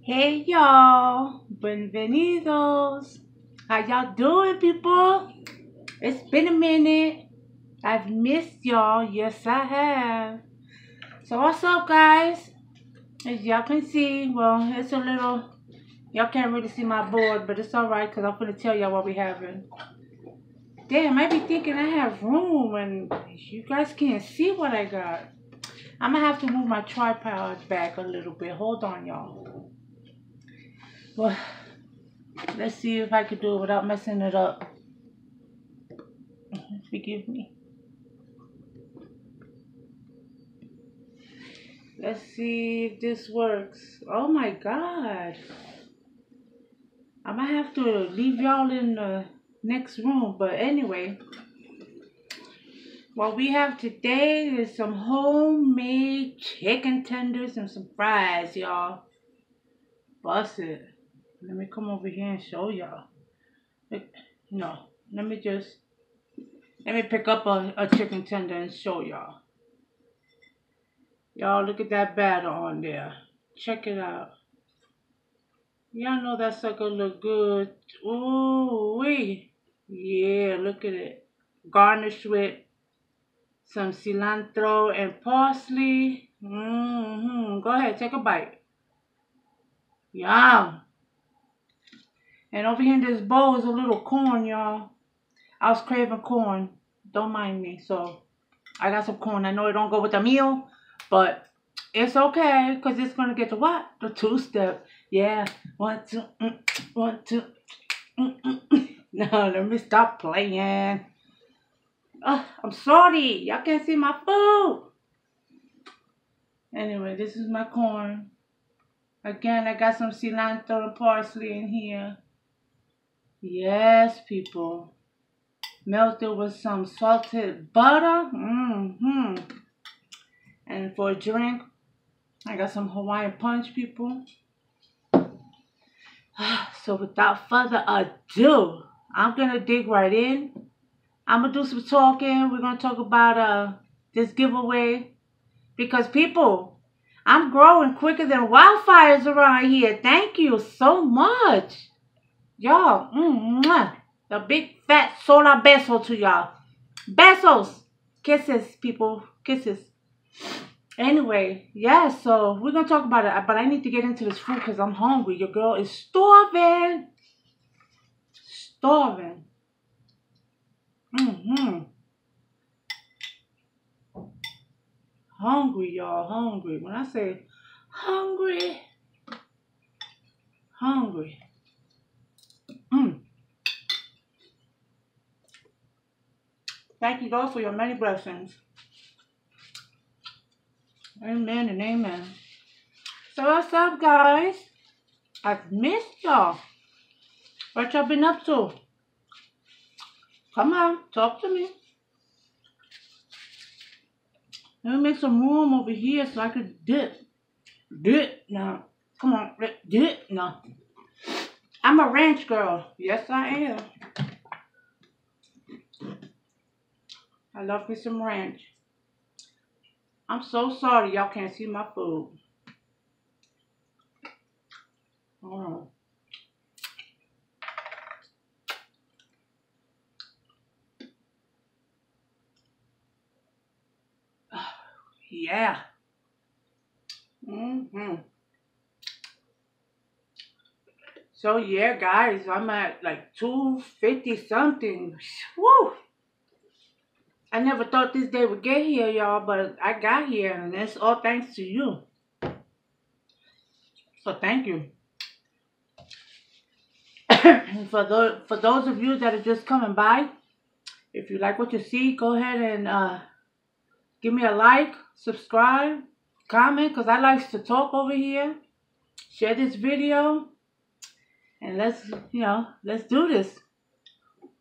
Hey y'all, bienvenidos. How y'all doing, people? It's been a minute. I've missed y'all. Yes, I have. So what's up, guys? As y'all can see, well, it's a little. Y'all can't really see my board, but it's all right because I'm gonna tell y'all what we having. Damn, I be thinking I have room, and you guys can't see what I got. I'm gonna have to move my tripod back a little bit. Hold on, y'all. Well, let's see if I can do it without messing it up. Forgive me. Let's see if this works. Oh my God. I might have to leave y'all in the next room. But anyway, what we have today is some homemade chicken tenders and some fries, y'all. Bust it. Let me come over here and show y'all. No, let me pick up a chicken tender and show y'all. Y'all look at that batter on there. Check it out. Y'all know that sucker look good. Ooh wee. Yeah, look at it. Garnished with some cilantro and parsley. Go ahead, take a bite. Yum. And over here in this bowl is a little corn, y'all. I was craving corn. Don't mind me. So I got some corn. I know it don't go with the meal, but it's okay because it's gonna get to what? The two-step. Yeah. 1, 2, 1, 2. No, let me stop playing. I'm sorry. Y'all can't see my food. Anyway, this is my corn. Again, I got some cilantro and parsley in here. Yes, people. Melted with some salted butter. And for a drink, I got some Hawaiian punch, people. So without further ado, I'm going to dig right in. I'm going to do some talking. We're going to talk about this giveaway. Because people, I'm growing quicker than wildfires around here. Thank you so much. Y'all, the big fat solar beso to y'all. Besos. Kisses, people. Kisses. Anyway, yeah, so we're going to talk about it. But I need to get into this food because I'm hungry. Your girl is starving. Starving. Hungry, y'all. Hungry. When I say hungry, hungry. Thank you, Lord, for your many blessings. Amen and amen. So what's up, guys? I've missed y'all. What y'all been up to? Come on, talk to me. Let me make some room over here so I could dip. Dip now. Come on, dip now. I'm a ranch girl. Yes, I am. I love me some ranch. I'm so sorry y'all can't see my food. Oh. Yeah. So yeah, guys, I'm at like 250 something. Woo! I never thought this day would get here, y'all, but I got here, and it's all thanks to you. So thank you. For those of you that are just coming by, if you like what you see, go ahead and give me a like, subscribe, comment, because I like to talk over here. Share this video, and let's do this.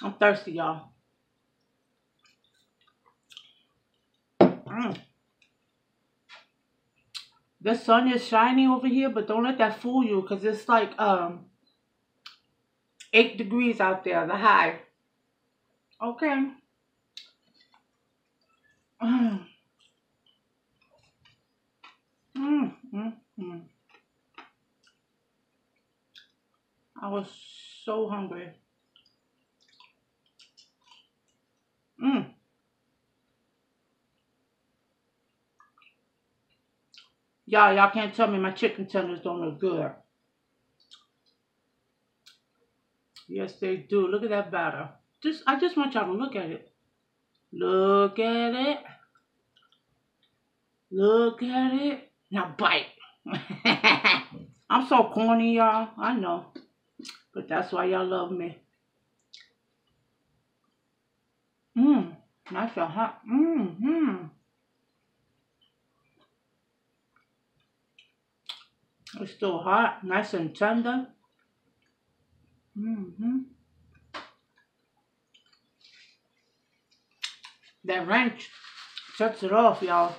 I'm thirsty, y'all. The sun is shining over here, but don't let that fool you, because it's like 8 degrees out there, the high. Okay. I was so hungry. Mmm. Y'all can't tell me my chicken tenders don't look good. Yes, they do. Look at that batter. I just want y'all to look at it. Look at it. Look at it. Now bite. I'm so corny, y'all. I know. But that's why y'all love me. Mmm. Nice and hot. Mmm. It's still hot. Nice and tender. Mmm. That ranch sets it off, y'all.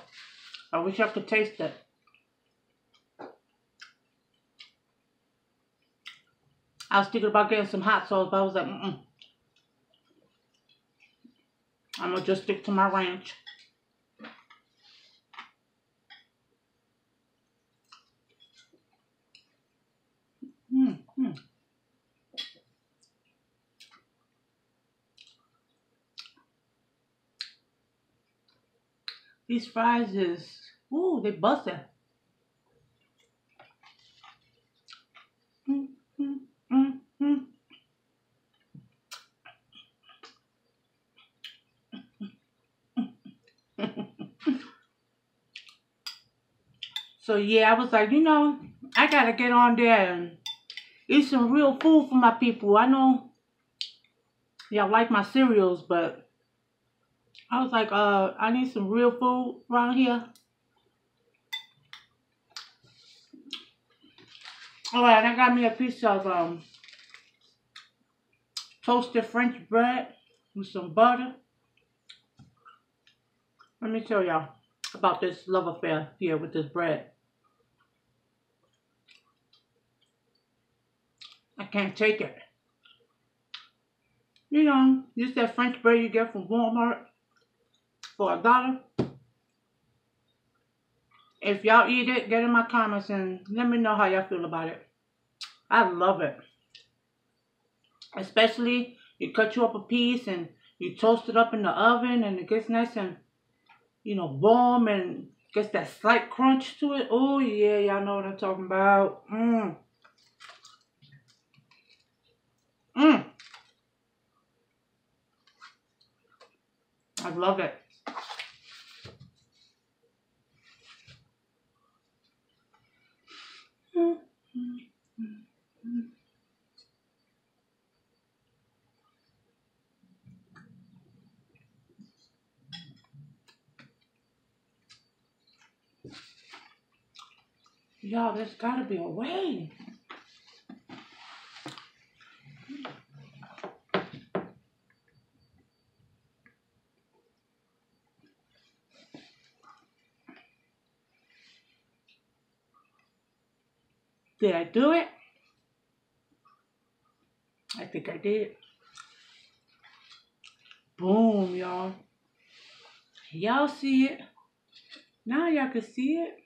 I wish I could taste it. I was thinking about getting some hot sauce, but I was like, I'm gonna just stick to my ranch. These fries is, ooh, they busted. Mm, mm, mm, mm. So yeah, I was like, I gotta get on there and eat some real food for my people. I know y'all like my cereals, but I was like, I need some real food around here. Alright, I got me a piece of toasted French bread with some butter. Let me tell y'all about this love affair here with this bread. I can't take it. Just that French bread you get from Walmart for $1. If y'all eat it, get in my comments and let me know how y'all feel about it. I love it. Especially you cut you up a piece and you toast it up in the oven and it gets nice and warm and gets that slight crunch to it. Oh yeah, y'all know what I'm talking about. I love it. Y'all, there's gotta be a way. Did I do it? I think I did. Boom, y'all. Y'all see it? Now y'all can see it.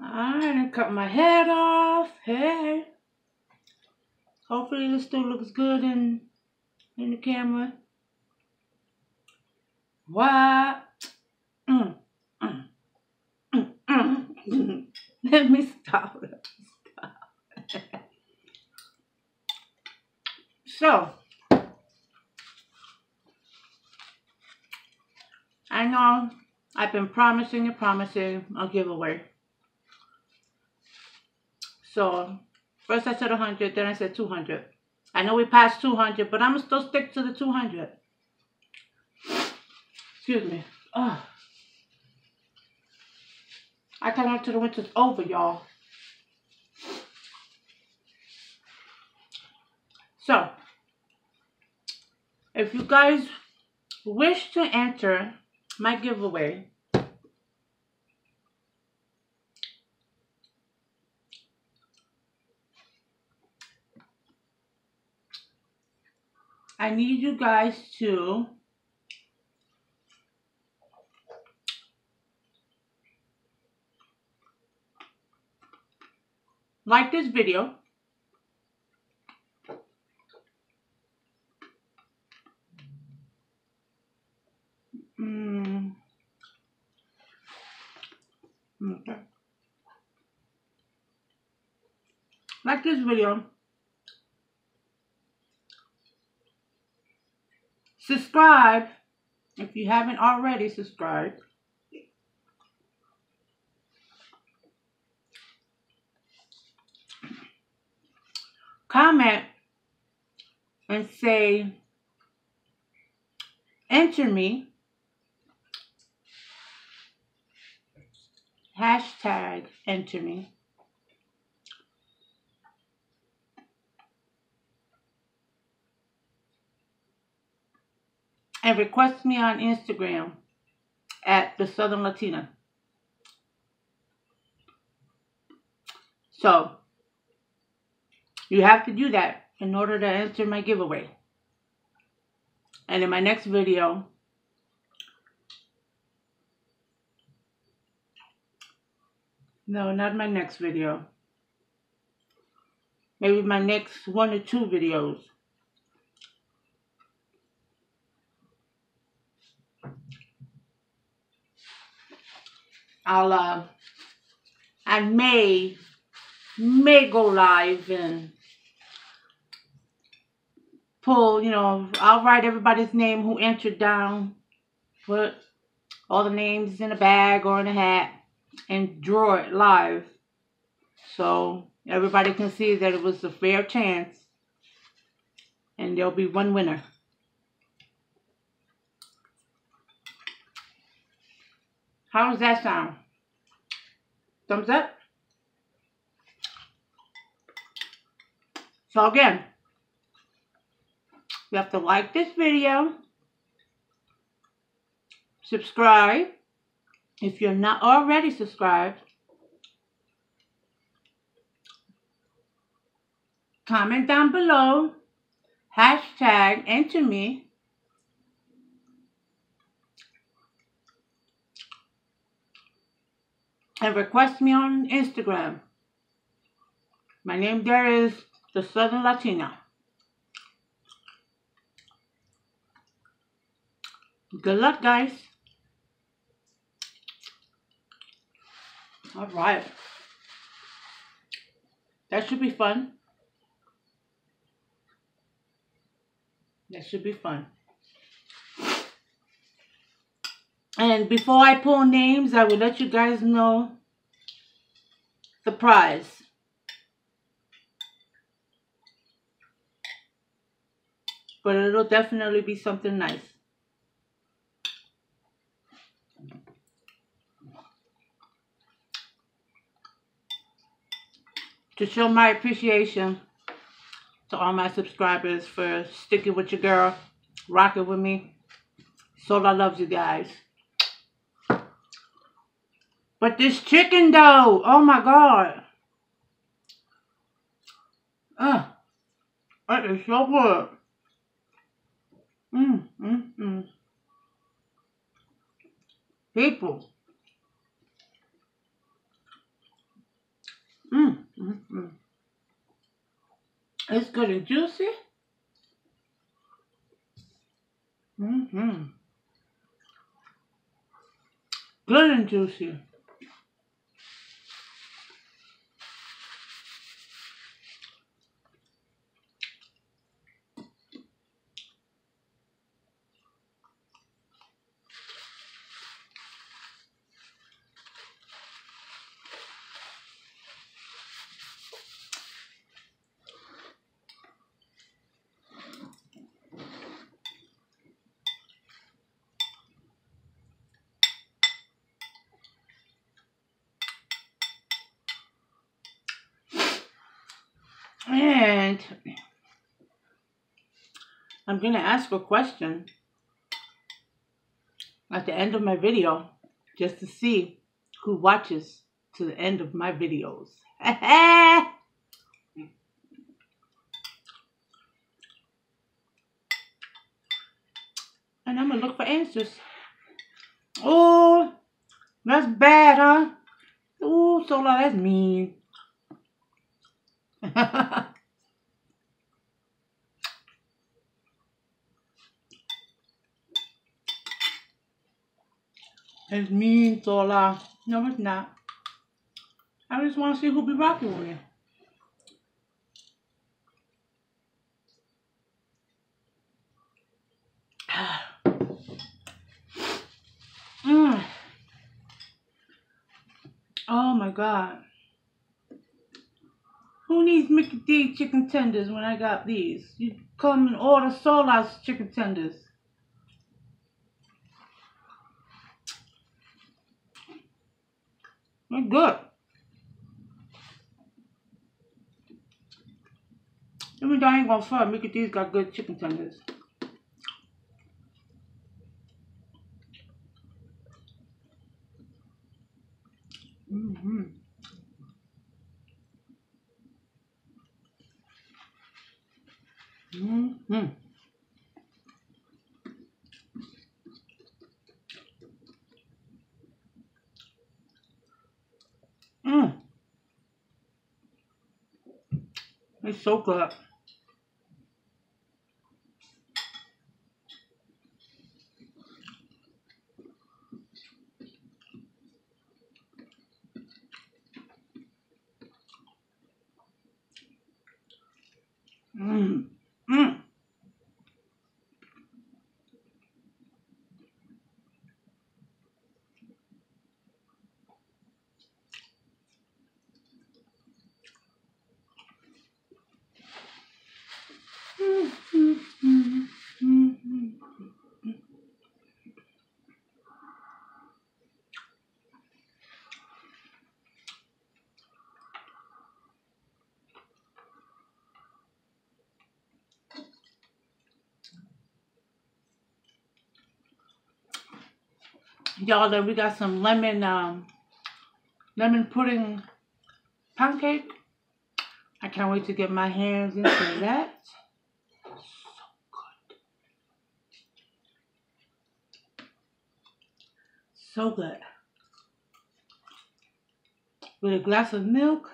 I done cut my head off. Hey. Hopefully this still looks good in the camera. What? Let me stop. So, I know I've been promising a giveaway. So, first I said 100, then I said 200. I know we passed 200, but I'm going to still stick to the 200. Excuse me. Oh. I can't wait till the winter's over, y'all. So, if you guys wish to enter my giveaway, I need you guys to like this video, like this video. Subscribe if you haven't already subscribed. Comment and say, enter me, hashtag enter me. And request me on Instagram at the Southern Latina. So, you have to do that in order to enter my giveaway. And in my next video, no, not my next video, maybe my next 1 or 2 videos, I may go live and pull, I'll write everybody's name who entered down, put all the names in a bag or in a hat, and draw it live so everybody can see that it was a fair chance and there'll be one winner. How does that sound? Thumbs up? So again, you have to like this video, subscribe if you're not already subscribed, comment down below, hashtag enter me, and request me on Instagram. My name there is the Southern Latina. Good luck, guys. All right. That should be fun. That should be fun. And before I pull names, I will let you guys know the prize. But it'll definitely be something nice. To show my appreciation to all my subscribers for sticking with your girl, rocking with me. So I love you guys. But this chicken though, oh my God. It is so good. People. It's good and juicy. Good and juicy. And I'm going to ask a question at the end of my video just to see who watches to the end of my videos. And I'm going to look for answers. Oh, that's bad, huh? Oh, Sola, that's mean. It's mean, Sola. No, it's not. I just want to see who be rocking with me. Mm. Oh my God. Who needs Mickey D chicken tenders when I got these? You come and order Soul House chicken tenders. They're good. Even though I ain't gonna front, Mickey D's got good chicken tenders. Mm-hmm. Mm-hmm. Mm. It's so good. Mm. Mm. Mm-hmm. Mm-hmm. Y'all, then we got some lemon pudding pancake. I can't wait to get my hands into that. So good. With a glass of milk.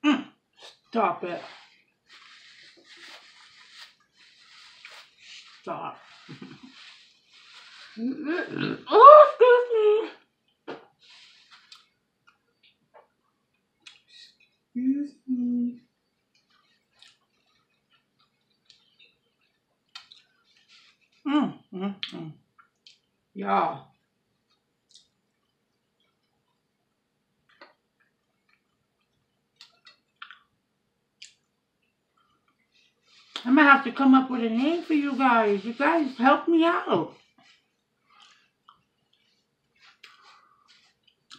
Mm. Stop it. Stop. Oh, excuse me. Excuse me. Y'all. I'm gonna have to come up with a name for you guys. You guys help me out.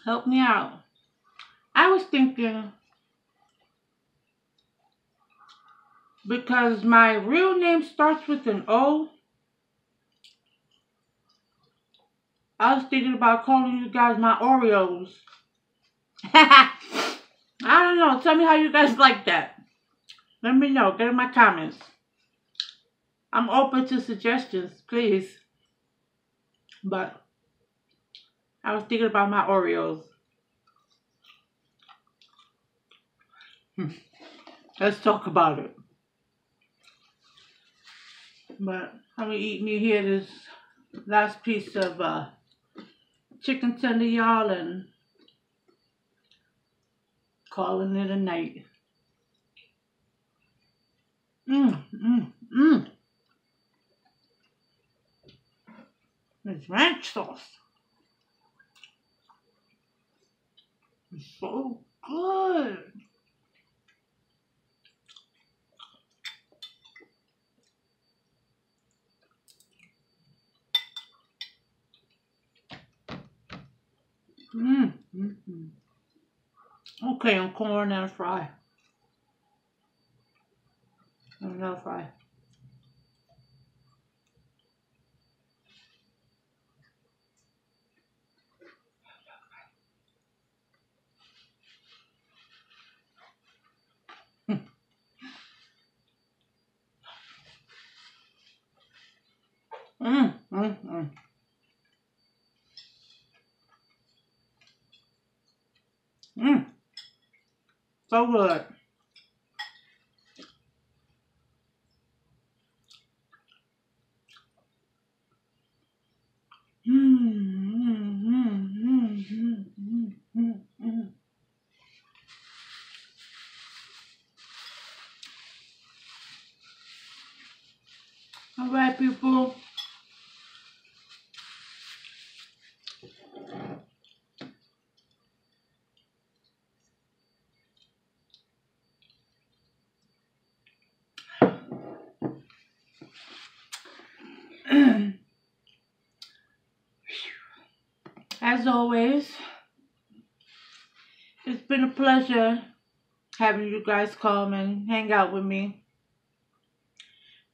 Help me out. I was thinking, because my real name starts with an O, I was thinking about calling you guys my Oreos. I don't know. Tell me how you guys like that. Let me know. Get in my comments. I'm open to suggestions, please. But I was thinking about my Oreos. Let's talk about it. But I'm gonna eat me here this last piece of chicken tender, y'all, and calling it a night. Mmm, mmm, mmm. This ranch sauce is so good. Mmm, mmm, mmm. Okay, and corn and fry. And no fry. Mmm, mmm, mmm. Mmm, so good. Mmm, mmm, mmm, mmm, mmm, mmm, mmm, mmm. All right, people. As always, it's been a pleasure having you guys come and hang out with me.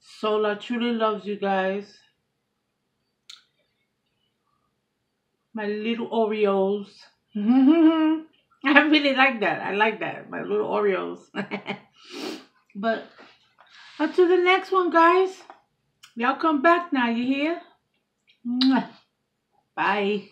Sola truly loves you guys. My little Oreos. I really like that. I like that. My little Oreos. But until the next one, guys. Y'all come back now, you hear? Mwah. Bye.